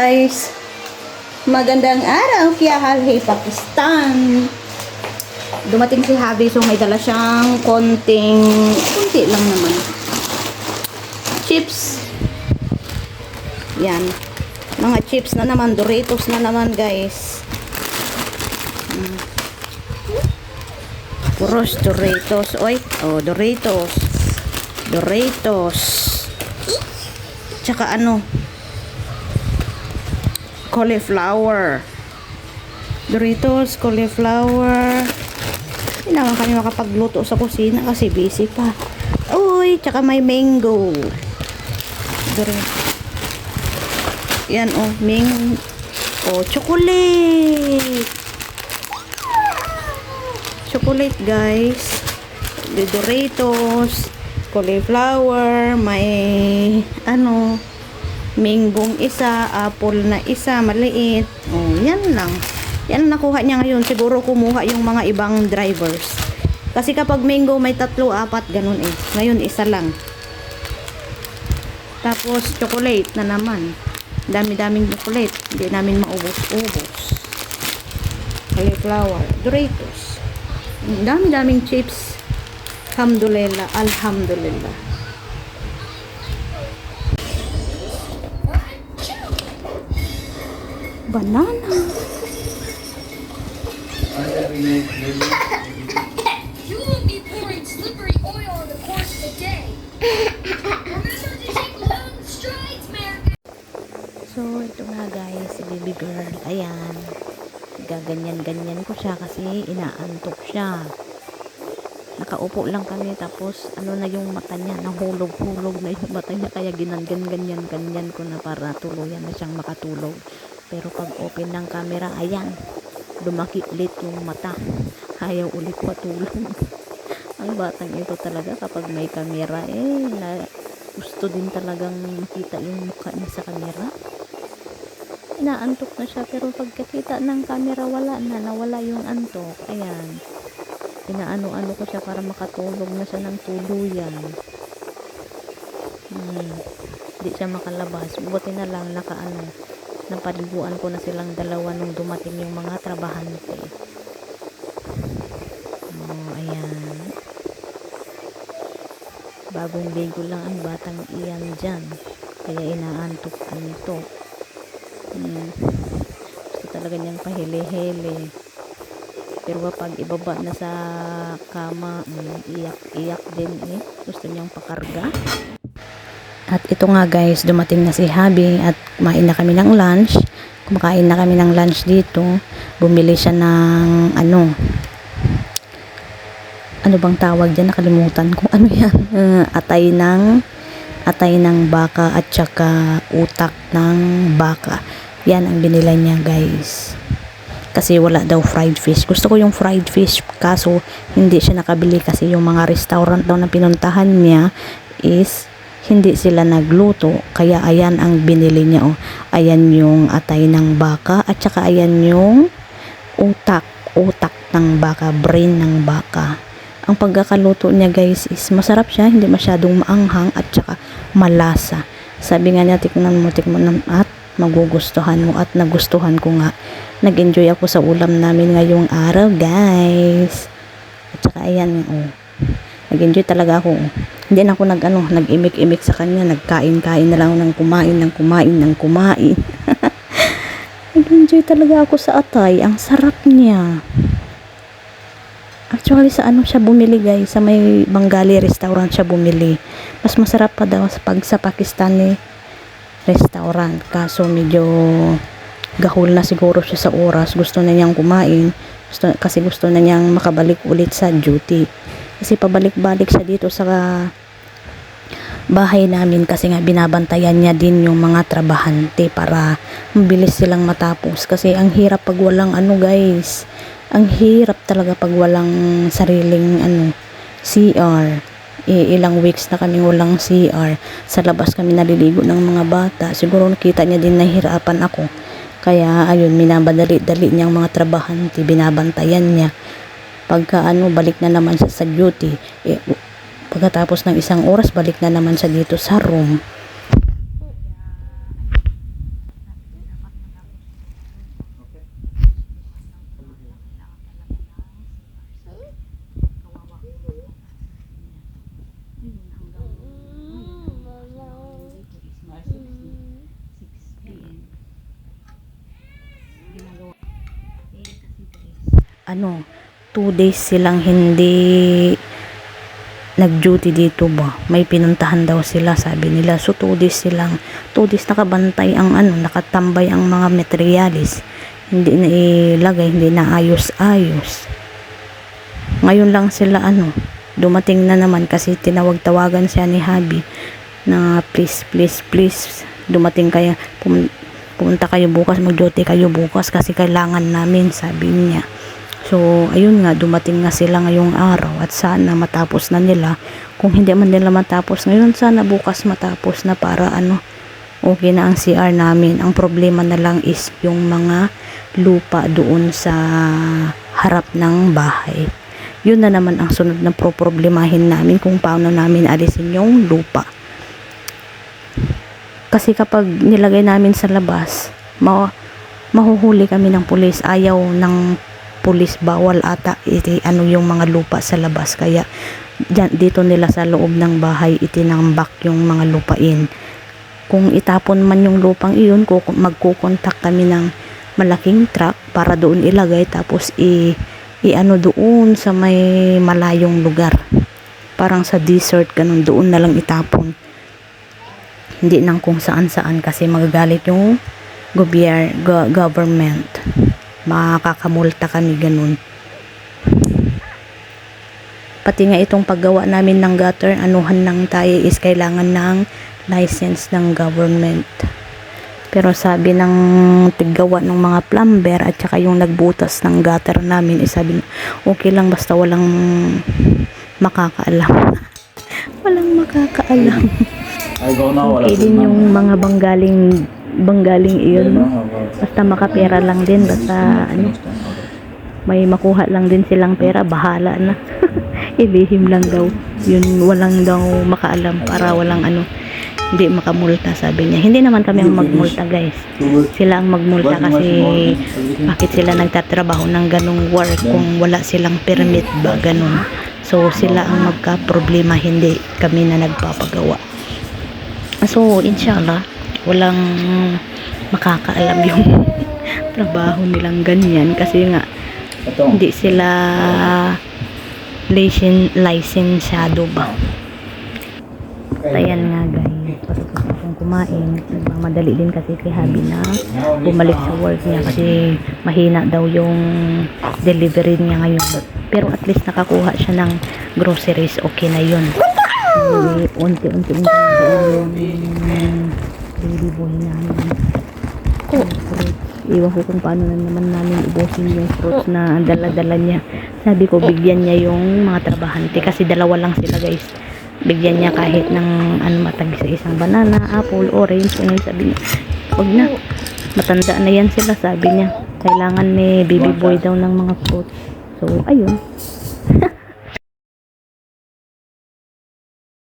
guys! Magandang araw, Kya Halhay Pakistan. Dumating si Habi, so may dala siyang konti lang naman. Chips. Yan. Mga chips na naman, Doritos na naman guys. Puros Doritos. Oy, oh, Doritos. Tsaka ano? Cauliflower. Doritos, cauliflower. Hindi naman kami makapagluto sa kusina kasi busy pa. Uy, tsaka may mango. Yan oh, oh, chocolate. Chocolate guys. Doritos, cauliflower, may ano, manggong isa, apple na isa, maliit. Oh, yan lang. Yan ang nakuha niya ngayon. Siguro kumuha yung mga ibang drivers. Kasi kapag mango may 3, 4, ganun eh. Ngayon isa lang. Tapos chocolate na naman. Dami-daming chocolate. Hindi namin maubos-ubos. Cauliflower, Doritos. Dami-daming chips. Alhamdulillah, alhamdulillah. Banana. You won't be pouring slippery oil on the course of the day. Remember to take long strides, America. So, ito nga guys, si baby girl. Ayan. Gaganyan-ganyan ko siya kasi inaantok siya. Nakaupo lang kami tapos ano na yung mata niya, nahulog-hulog na yung mata niya kaya ginangan-ganyan ko na para tuluyan na siyang makatulog. Pero pag open ng camera, ayan, lumaki ulit yung mata. Ayaw ulit matulog. Ang batang ito talaga kapag may camera, gusto din talagang makita yung mukha niya sa camera. Inaantok na siya pero pagkakita ng camera, nawala yung antok. Ayan. Inaano-ano ko siya para makatulog na siya ng tuluyan. Hindi siya makalabas. Buti na lang napaliguan ko na silang dalawa nung dumating yung mga trabahante. Oh, ayan. Bagong ligo lang ang batang iyan dyan. Kaya inaantok ka nito. Gusto talaga niyang pahili-hili. Pero pag ibaba na sa kama, iyak din eh. Gusto niyang pakarga. At ito nga guys, dumating na si Habi at kumain na kami ng lunch. Kumakain na kami ng lunch dito. Bumili siya ng ano bang tawag dyan? Nakalimutan ko. Ano yan? Atay ng baka at saka utak ng baka. Yan ang binili niya guys. Kasi wala daw fried fish. Gusto ko yung fried fish kaso hindi siya nakabili kasi yung mga restaurant daw na pinuntahan niya is hindi sila nagluto, kaya ayan ang binili niya oh. Ayan yung atay ng baka at saka ayan yung utak ng baka, brain ng baka. Ang pagkakaluto niya guys is masarap siya, hindi masyadong maanghang at saka malasa. Sabi nga niya, tikman mo at magugustuhan mo, at nagustuhan ko nga. Nag-enjoy ako sa ulam namin ngayong araw guys. At saka ayan oh. Nag-enjoy talaga ako. Hindi na ako nag-imik-imik sa kanya. Nagkain-kain na lang ng kumain. Nag-enjoy talaga ako sa atay. Ang sarap niya. Actually, sa ano siya bumili guys? Sa may Bengali restaurant siya bumili. Mas masarap pa daw sa Pakistani restaurant. Kaso medyo gahol na siguro siya sa oras. Gusto na niyang kumain. Kasi gusto na niyang makabalik ulit sa duty. Kasi pabalik-balik siya dito sa bahay namin kasi nga binabantayan niya din yung mga trabahante para mabilis silang matapos. Kasi ang hirap pag walang guys. Ang hirap talaga pag walang sariling CR. Ilang weeks na kami walang CR. Sa labas kami naliligo ng mga bata. Siguro nakita niya din nahihirapan ako. Kaya ayun, minabadali-dali niyang mga trabahante, binabantayan niya. Pagka balik na naman siya sa duty, pagkatapos ng 1 oras, balik na naman siya dito sa room. 2 days silang hindi nag-duty dito ba. May pinuntahan daw sila, sabi nila. So 2 days nakabantay ang nakatambay ang mga materialis. Hindi na ilagay, hindi na ayos-ayos. Ngayon lang sila dumating na naman kasi tinawag-tawagan siya ni Habi na please dumating kayo, pumunta kayo bukas, mag-duty kayo bukas kasi kailangan namin, sabi niya. So ayun nga, dumating nga sila ngayong araw at sana matapos na nila. Kung hindi man nila matapos ngayon, sana bukas matapos na para okay na ang CR namin. Ang problema na lang is yung mga lupa doon sa harap ng bahay. Yun na naman ang sunod na problemahin namin, kung paano namin alisin yung lupa. Kasi kapag nilagay namin sa labas, mahuhuli kami ng pulis. Ayaw ng pulis, bawal ata yung mga lupa sa labas. Kaya dito nila sa loob ng bahay itinambak yung mga lupain. Kung itapon man yung lupang iyon, magkukontak kami ng malaking truck para doon ilagay, tapos doon sa may malayong lugar, parang sa desert ganun, doon na lang itapon, hindi nang kung saan kasi magagalit yung government, makakamulta kami ganun. Pati nga itong paggawa namin ng gutter, anuhan ng tayo is kailangan ng license ng government. Pero sabi ng tiggawa ng mga plumber at saka yung nagbutas ng gutter namin, sabi okay lang basta walang makakaalam. Walang makakaalam. Okay din yung mga banggaling iyon. Basta makapera lang din, basta may makuha lang din silang pera, bahala na. Ibihim lang daw. Yun, walang daw makaalam para walang hindi makamulta, sabi niya. Hindi naman kami ang magmulta, guys. Sila ang magmulta kasi bakit sila nagtatrabaho ng ganong work kung wala silang permit ba, ganon. So sila ang magka-problema, hindi kami na nagpapagawa. So inshallah walang makakaalam yung trabaho nilang ganyan kasi nga hindi sila licensyado ba. Ayan nga guys, patapos akong kumain, nagmamadali din kasi kay Habi na bumalik sa work niya kasi mahina daw yung delivery niya ngayon. Pero at least nakakuha siya ng groceries, okay na yun. Unti-unti yung baby boy namin. Iwan ko kung paano na naman namin ubusin yung fruits na dala-dala niya. Sabi ko bigyan niya yung mga trabahante kasi dalawa lang sila guys. Bigyan niya kahit ng matagi sa isang banana, apple, orange, sabi niya, wag na, matanda na yan sila, sabi niya. Kailangan ni baby boy daw ng mga fruits. So ayun,